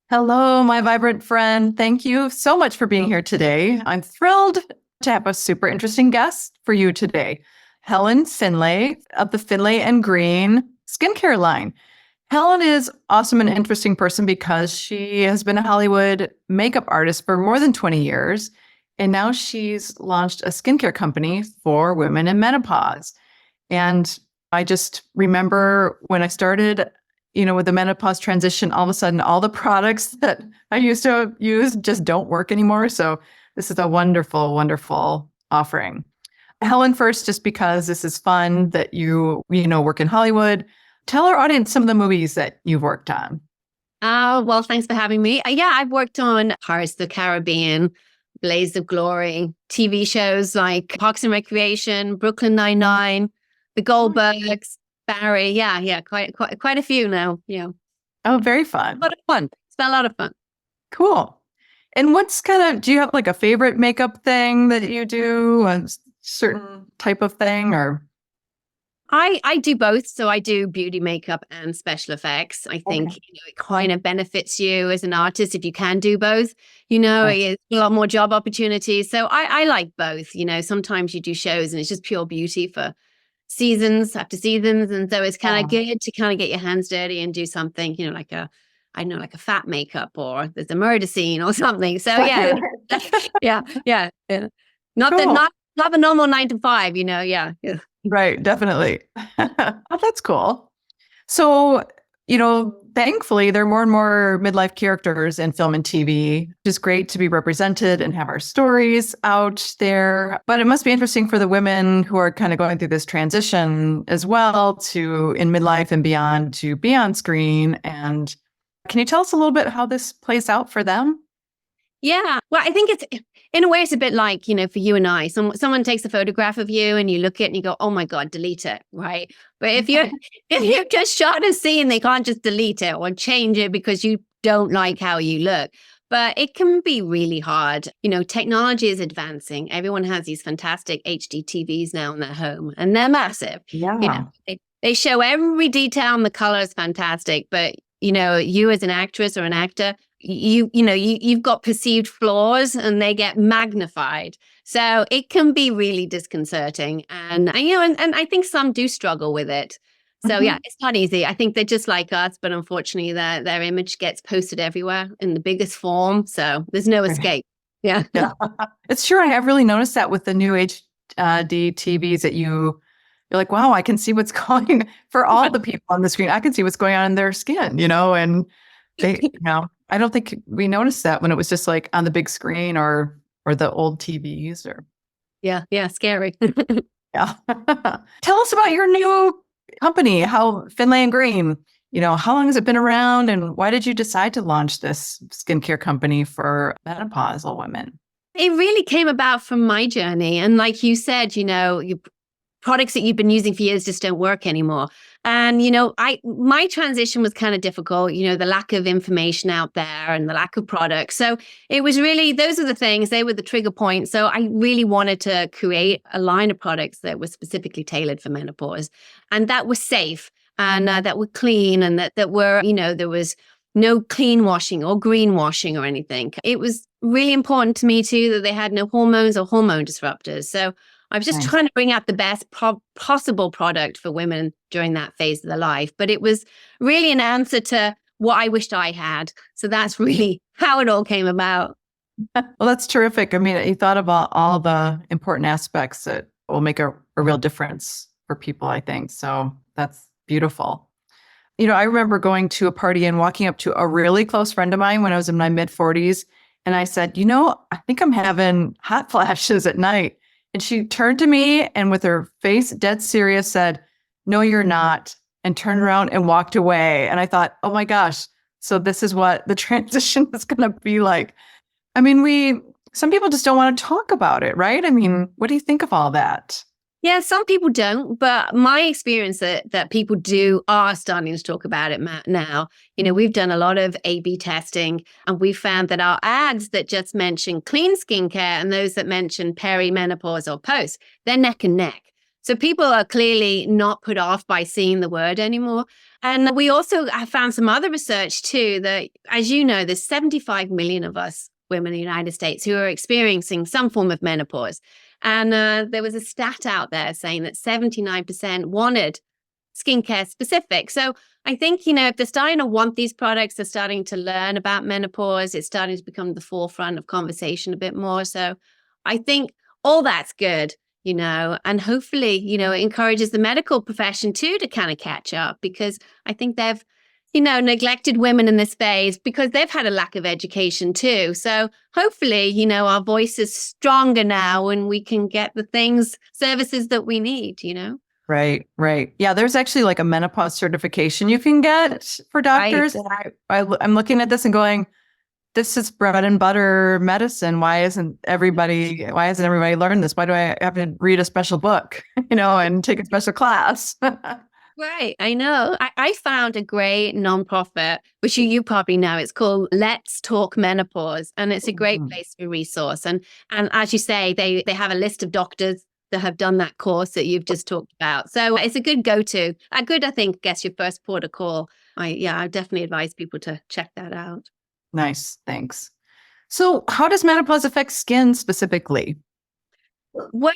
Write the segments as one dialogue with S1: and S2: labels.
S1: Hello, my vibrant friend. Thank you so much for being here today. I'm thrilled to have a super interesting guest for you today, Helen Finlay of the Finlay+Green skincare line. Helen is awesome and interesting person because she has been a Hollywood makeup artist for more than 20 years. And now she's launched a skincare company for women in menopause. And I just remember when I started, with the menopause transition, all of a sudden, all the products that I used to use just don't work anymore. So this is a wonderful, wonderful offering. Helen, first, just because this is fun that you work in Hollywood, tell our audience some of the movies that you've worked on.
S2: Well, thanks for having me. Yeah, I've worked on Pirates of the Caribbean, Blaze of Glory, TV shows like Parks and Recreation, Brooklyn Nine-Nine, The Goldbergs, Barry. Yeah, quite a few now. Yeah.
S1: Oh, very fun.
S2: A lot of fun. It's been a lot of fun.
S1: Cool. And do you have like a favorite makeup thing that you do, a certain type of thing, or?
S2: I do both. So I do beauty makeup and special effects. I think it kind of benefits you as an artist if you can do both. It's a lot more job opportunities. So I like both. Sometimes you do shows and it's just pure beauty for seasons after seasons. And so it's kind of good to kind of get your hands dirty and do something, like a fat makeup or there's a murder scene or something. So yeah. Not the normal 9 to 5, yeah.
S1: Right, definitely. Oh, that's cool. So, thankfully, there are more and more midlife characters in film and TV, which is great to be represented and have our stories out there. But it must be interesting for the women who are kind of going through this transition as well to in midlife and beyond to be on screen. And can you tell us a little bit how this plays out for them?
S2: Yeah. Well, I think in a way, it's a bit like, for you and I, someone takes a photograph of you and you look at it and you go, oh my God, delete it. Right. But if you've just shot a scene, they can't just delete it or change it because you don't like how you look. But it can be really hard. Technology is advancing. Everyone has these fantastic HD TVs now in their home and they're massive.
S1: Yeah.
S2: They show every detail and the color is fantastic. But, you as an actress or an actor, you've got perceived flaws and they get magnified. So it can be really disconcerting. And I think some do struggle with it. So yeah, it's not easy. I think they're just like us, but unfortunately their image gets posted everywhere in the biggest form. So there's no escape. Yeah.
S1: It's true. I have really noticed that with the new HD TVs that you're like, wow, I can see what's going for all the people on the screen. I can see what's going on in their skin, and they, I don't think we noticed that when it was just like on the big screen or the old TVs or.
S2: Yeah, scary.
S1: Yeah. Tell us about your new company, how Finlay+Green, how long has it been around and why did you decide to launch this skincare company for menopausal women?
S2: It really came about from my journey. And like you said, products that you've been using for years just don't work anymore. And, my transition was kind of difficult, the lack of information out there and the lack of products. So it was really, those are the things, they were the trigger points. So I really wanted to create a line of products that were specifically tailored for menopause and that were safe and that were clean and that were, there was no clean washing or greenwashing or anything. It was really important to me too that they had no hormones or hormone disruptors. So I was just trying to bring out the best possible product for women during that phase of their life. But it was really an answer to what I wished I had. So that's really how it all came about.
S1: Well, that's terrific. I mean, you thought about all the important aspects that will make a real difference for people, I think. So that's beautiful. I remember going to a party and walking up to a really close friend of mine when I was in my mid-40s. And I said, I think I'm having hot flashes at night. And she turned to me and with her face dead serious said, no, you're not, and turned around and walked away. And I thought, oh my gosh, so this is what the transition is going to be like. I mean, some people just don't want to talk about it, right? I mean, what do you think of all that?
S2: Yeah, some people don't, but my experience that people are starting to talk about it now. We've done a lot of A/B testing and we found that our ads that just mention clean skincare and those that mention perimenopause or post, they're neck and neck. So people are clearly not put off by seeing the word anymore. And we also have found some other research too, that, as you know, there's 75 million of us women in the United States who are experiencing some form of menopause. And there was a stat out there saying that 79% wanted skincare specific. So I think, if they're starting to want these products, they're starting to learn about menopause. It's starting to become the forefront of conversation a bit more. So I think all that's good, and hopefully, it encourages the medical profession too to kind of catch up, because I think they've, neglected women in this phase because they've had a lack of education too. So hopefully, our voice is stronger now and we can get the services that we need.
S1: Right, right. Yeah, there's actually like a menopause certification you can get for doctors.
S2: Right.
S1: And I'm looking at this and going, this is bread and butter medicine. Why isn't everybody learn this? Why do I have to read a special book, and take a special class?
S2: Right. I know. I found a great nonprofit, which you probably know. It's called Let's Talk Menopause. And it's a great place for resource. And as you say, they have a list of doctors that have done that course that you've just talked about. So it's a good go-to. I guess, your first port of call. I definitely advise people to check that out.
S1: Nice. Thanks. So how does menopause affect skin specifically?
S2: Well,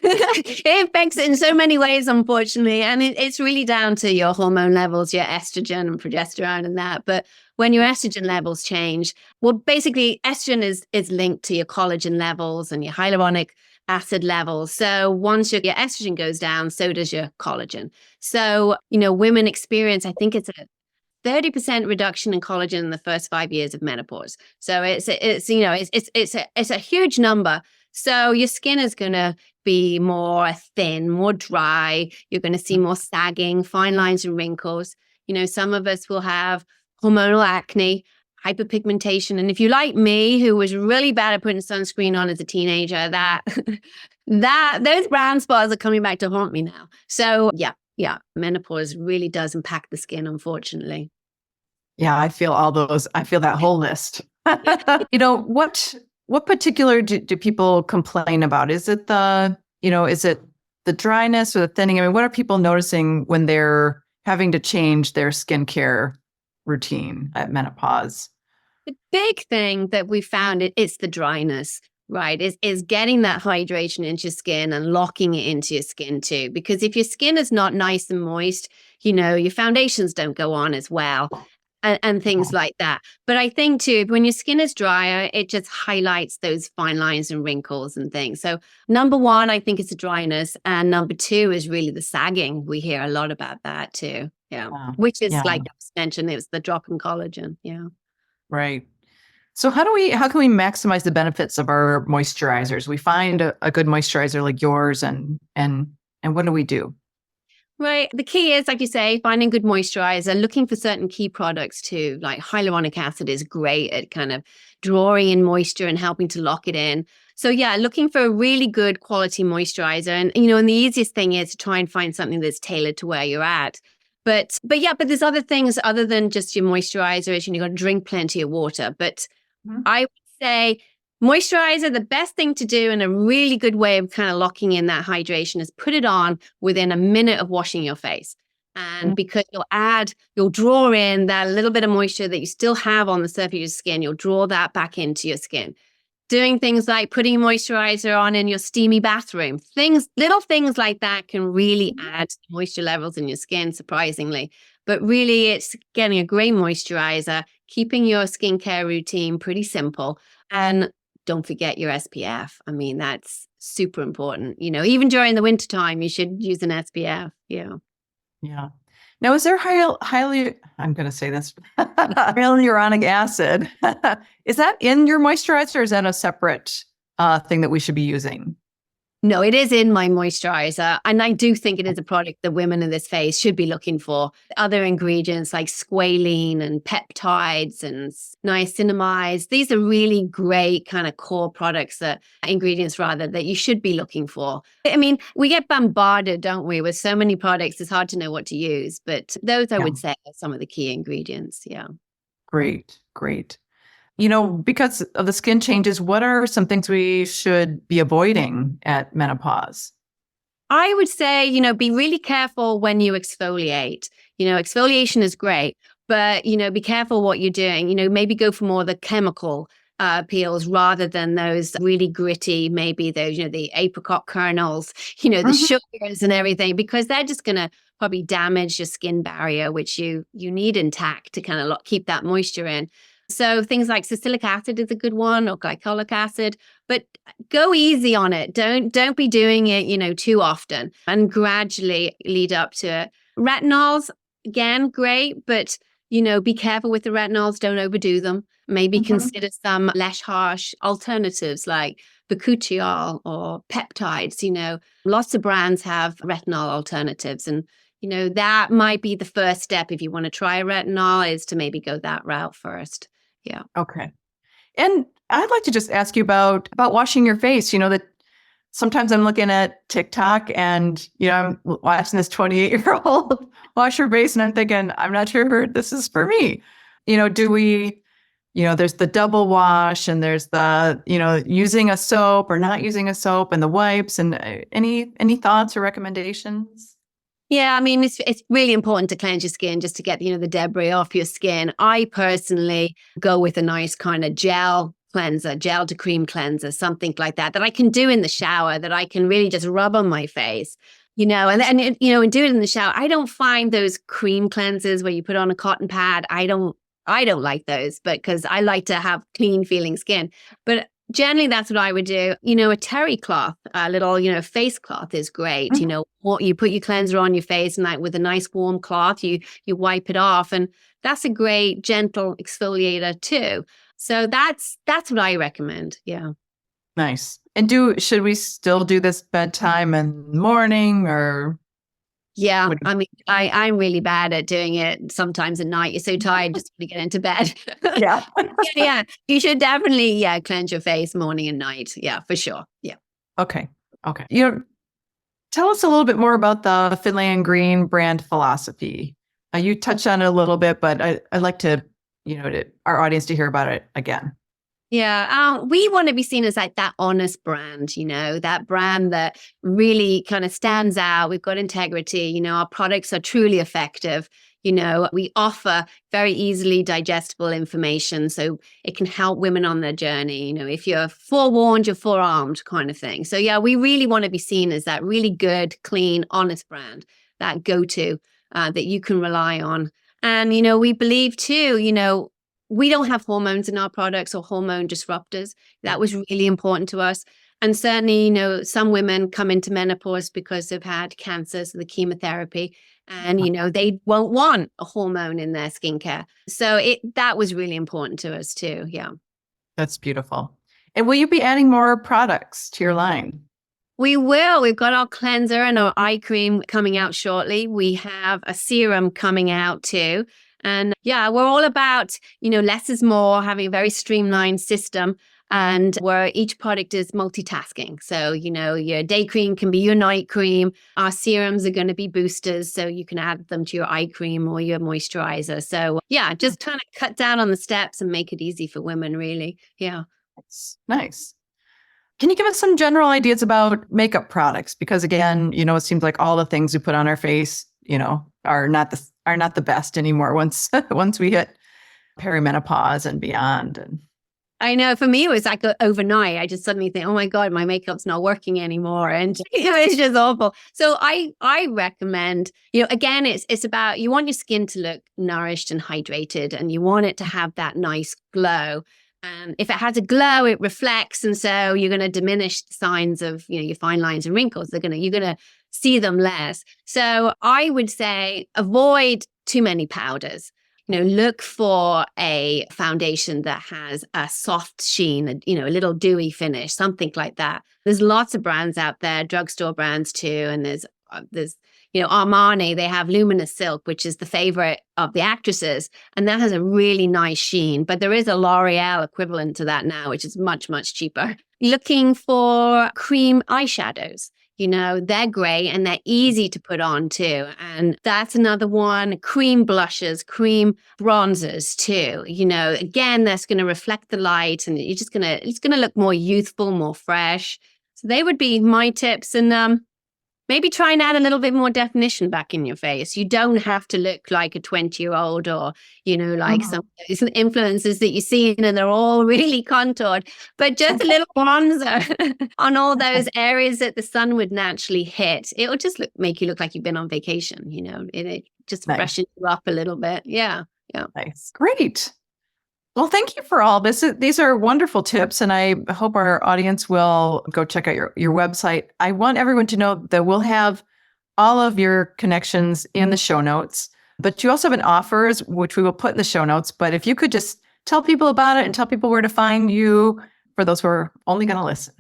S2: it affects it in so many ways, unfortunately. And it's really down to your hormone levels, your estrogen and progesterone and that. But when your estrogen levels change, well, basically estrogen is linked to your collagen levels and your hyaluronic acid levels. So once your estrogen goes down, so does your collagen. So, women experience, I think it's a 30% reduction in collagen in the first 5 years of menopause. So it's a huge number. So your skin is going to be more thin, more dry. You're going to see more sagging, fine lines and wrinkles. Some of us will have hormonal acne, hyperpigmentation. And if you like me, who was really bad at putting sunscreen on as a teenager, those brown spots are coming back to haunt me now. So yeah, menopause really does impact the skin, unfortunately.
S1: Yeah, I feel all those. I feel that whole list. What particular do people complain about? Is it the dryness or the thinning? I mean, what are people noticing when they're having to change their skincare routine at menopause?
S2: The big thing that we found it's the dryness, right? Is getting that hydration into your skin and locking it into your skin too. Because if your skin is not nice and moist, your foundations don't go on as well. And things like that. But I think too, when your skin is drier, it just highlights those fine lines and wrinkles and things. So number one, I think it's the dryness. And number two is really the sagging. We hear a lot about that too. Yeah. Which is like I mentioned, it was the drop in collagen. Yeah.
S1: Right. So how can we maximize the benefits of our moisturizers? We find a good moisturizer like yours and what do we do?
S2: Right. The key is, like you say, finding good moisturizer, looking for certain key products too. Like hyaluronic acid is great at kind of drawing in moisture and helping to lock it in. So yeah, looking for a really good quality moisturizer. And, and the easiest thing is to try and find something that's tailored to where you're at. But there's other things other than just your moisturizer. You got to drink plenty of water. But I would say moisturizer, the best thing to do and a really good way of kind of locking in that hydration is put it on within a minute of washing your face. And because you'll draw in that little bit of moisture that you still have on the surface of your skin, you'll draw that back into your skin. Doing things like putting moisturizer on in your steamy bathroom, little things like that can really add moisture levels in your skin, surprisingly. But really, it's getting a great moisturizer, keeping your skincare routine pretty simple, and don't forget your SPF. I mean, that's super important. Even during the wintertime, you should use an SPF. Yeah.
S1: Yeah. Now, is there I'm going to say this, hyaluronic acid? Is that in your moisturizer or is that a separate thing that we should be using?
S2: No, it is in my moisturizer. And I do think it is a product that women in this phase should be looking for. Other ingredients like squalene and peptides and niacinamides, these are really great kind of core ingredients that you should be looking for. I mean, we get bombarded, don't we, with so many products, it's hard to know what to use. But those, I would say, are some of the key ingredients. Yeah.
S1: Great. Because of the skin changes, what are some things we should be avoiding at menopause?
S2: I would say, be really careful when you exfoliate. Exfoliation is great, but, be careful what you're doing. Maybe go for more of the chemical peels rather than those really gritty, maybe those, the apricot kernels, the
S1: Mhm.
S2: sugars and everything, because they're just going to probably damage your skin barrier, which you need intact to kind of keep that moisture in. So things like salicylic acid is a good one, or glycolic acid, but go easy on it. Don't be doing it, too often, and gradually lead up to it. Retinols, again, great, but be careful with the retinols. Don't overdo them. Maybe
S1: Mhm.
S2: consider some less harsh alternatives like bakuchiol or peptides. Lots of brands have retinol alternatives, and that might be the first step if you want to try a retinol, is to maybe go that route first. Yeah.
S1: Okay. And I'd like to just ask you about washing your face. That sometimes I'm looking at TikTok and, I'm watching this 28-year-old wash her face and I'm thinking, I'm not sure this is for me. Do we, there's the double wash and there's the, using a soap or not using a soap and the wipes and any thoughts or recommendations?
S2: Yeah, I mean, it's really important to cleanse your skin just to get, the debris off your skin. I personally go with a nice kind of gel cleanser, gel to cream cleanser, something like that I can do in the shower, that I can really just rub on my face, and do it in the shower. I don't find those cream cleansers where you put on a cotton pad. I don't like those, but because I like to have clean feeling skin. But generally, that's what I would do. A terry cloth, a little, face cloth is great.
S1: Mhm.
S2: What you put your cleanser on your face, and like with a nice warm cloth, you wipe it off, and that's a great gentle exfoliator too. So that's what I recommend. Yeah.
S1: Nice. And should we still do this bedtime and morning or
S2: Yeah,
S1: would
S2: I mean, I'm really bad at doing it sometimes at night. You're so tired just to get into bed.
S1: yeah.
S2: Yeah. You should definitely, cleanse your face morning and night. Yeah, for sure. Yeah.
S1: Okay. Okay. Tell us a little bit more about the Finlay+Green brand philosophy. You touched on it a little bit, but I'd like to, our audience to hear about it again.
S2: Yeah, we want to be seen as like that honest brand, that brand that really kind of stands out. We've got integrity, our products are truly effective. We offer very easily digestible information so it can help women on their journey. If you're forewarned, you're forearmed kind of thing. So, yeah, we really want to be seen as that really good, clean, honest brand, that go-to that you can rely on. And, we believe too, we don't have hormones in our products or hormone disruptors. That was really important to us. And certainly, some women come into menopause because they've had cancer, so the chemotherapy, and, they won't want a hormone in their skincare. So that was really important to us too. Yeah.
S1: That's beautiful. And will you be adding more products to your line?
S2: We will. We've got our cleanser and our eye cream coming out shortly. We have a serum coming out too. And yeah, we're all about, less is more, having a very streamlined system, and where each product is multitasking. So, your day cream can be your night cream. Our serums are going to be boosters, so you can add them to your eye cream or your moisturizer. So yeah, just trying to cut down on the steps and make it easy for women, really. Yeah.
S1: That's nice. Can you give us some general ideas about makeup products? Because again, it seems like all the things we put on our face, are not the best anymore once once we hit perimenopause and beyond. And
S2: I know, for me, it was like overnight. I just suddenly think, oh my God, my makeup's not working anymore. And it's just awful. So I recommend, again, it's about, you want your skin to look nourished and hydrated, and you want it to have that nice glow. And if it has a glow, it reflects. And so you're going to diminish the signs of, your fine lines and wrinkles. You're going to see them less. So I would say avoid too many powders. Look for a foundation that has a soft sheen, a little dewy finish, something like that. There's lots of brands out there, drugstore brands too. And there's Armani, they have Luminous Silk, which is the favorite of the actresses. And that has a really nice sheen. But there is a L'Oreal equivalent to that now, which is much, much cheaper. Looking for cream eyeshadows. They're great and they're easy to put on too. And that's another one. Cream blushes, cream bronzers too. Again, that's going to reflect the light, and it's going to look more youthful, more fresh. So they would be my tips. And maybe try and add a little bit more definition back in your face. You don't have to look like a 20-year-old or, like some of those influencers that you see and they're all really contoured, but just a little bronzer on all those areas that the sun would naturally hit. It'll just make you look like you've been on vacation, it just freshens you up a little bit. Yeah. Yeah.
S1: Nice. Great. Well, thank you for all this. These are wonderful tips, and I hope our audience will go check out your website. I want everyone to know that we'll have all of your connections in the show notes, but you also have an offers, which we will put in the show notes. But if you could just tell people about it and tell people where to find you for those who are only going to listen.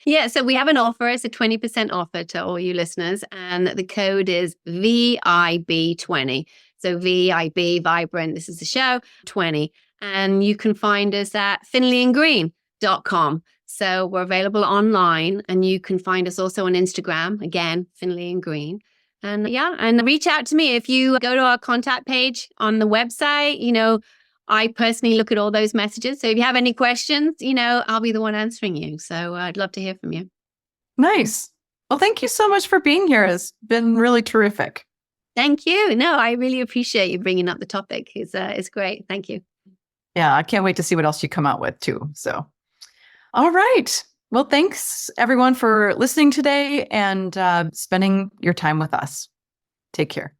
S2: Yeah, so we have an offer. It's a 20% offer to all you listeners, and the code is VIB20. So VIB, Vibrant, this is the show, 20. And you can find us at finlayandgreen.com. So we're available online, and you can find us also on Instagram, again, Finlay and Green. And and reach out to me if you go to our contact page on the website. I personally look at all those messages. So if you have any questions, I'll be the one answering you. So I'd love to hear from you.
S1: Nice. Well, thank you so much for being here. It's been really terrific.
S2: Thank you. No, I really appreciate you bringing up the topic. It's great. Thank you.
S1: Yeah, I can't wait to see what else you come out with too. So, all right. Well, thanks everyone for listening today and spending your time with us. Take care.